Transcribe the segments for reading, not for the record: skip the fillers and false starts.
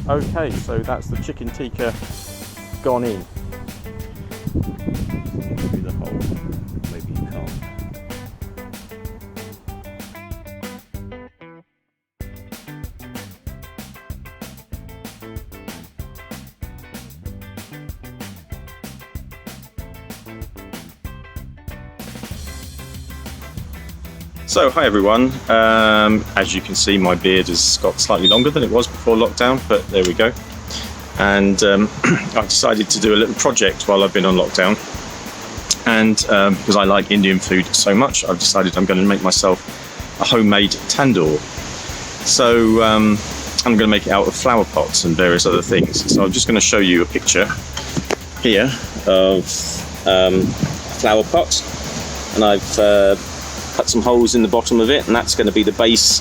Okay, so that's the chicken tikka gone in. Maybe the hole, maybe you can't. So hi everyone, as you can see my beard has got slightly longer than it was before lockdown, but there we go. And I've decided to do a little project while I've been on lockdown, and because I like Indian food so much, I've decided I'm going to make myself a homemade tandoor. So I'm going to make it out of flower pots and various other things. So I'm just going to show you a picture here of a flower pot, and I've cut some holes in the bottom of it, and that's going to be the base.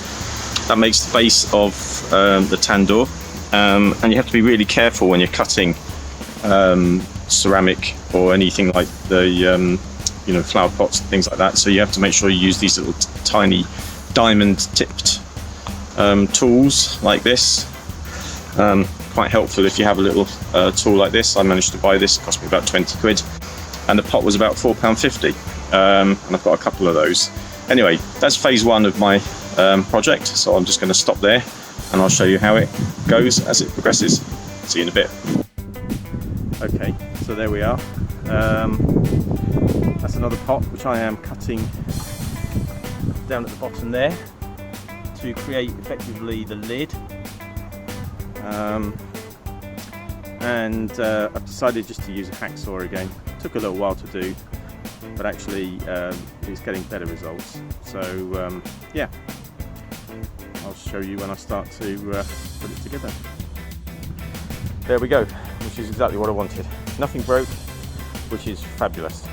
That makes the base of the tandoor, and you have to be really careful when you're cutting ceramic or anything like the flower pots and things like that. So you have to make sure you use these little tiny diamond-tipped tools like this. Quite helpful if you have a little tool like this. I managed to buy this. It cost me about 20 quid, and the pot was about £4.50. And I've got a couple of those. Anyway, that's phase one of my project, so I'm just going to stop there and I'll show you how it goes as it progresses. See you in a bit. Okay, so there we are. That's another pot which I am cutting down at the bottom there to create effectively the lid. I've decided just to use a hacksaw again. It took a little while to do, but actually it's getting better results. So yeah, I'll show you when I start to put it together. There we go, which is exactly what I wanted. Nothing broke, which is fabulous.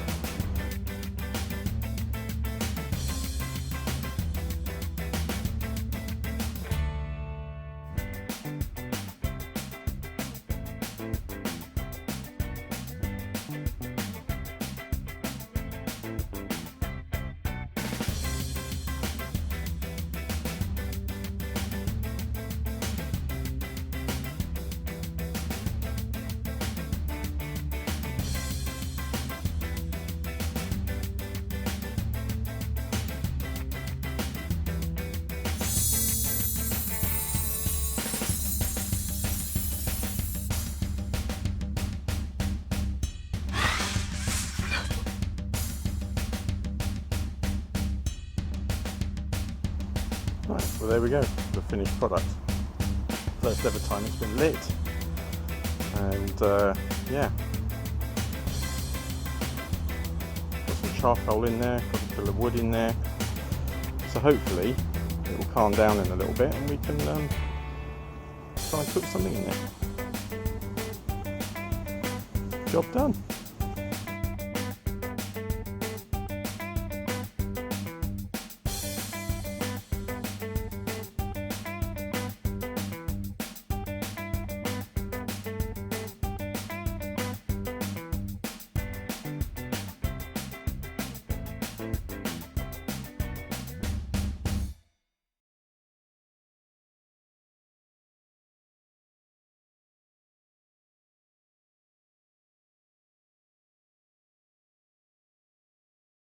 Right, well there we go, the finished product. First ever time it's been lit, and yeah, got some charcoal in there, got a bit of wood in there, so hopefully it will calm down in a little bit and we can try and cook something in there. Job done.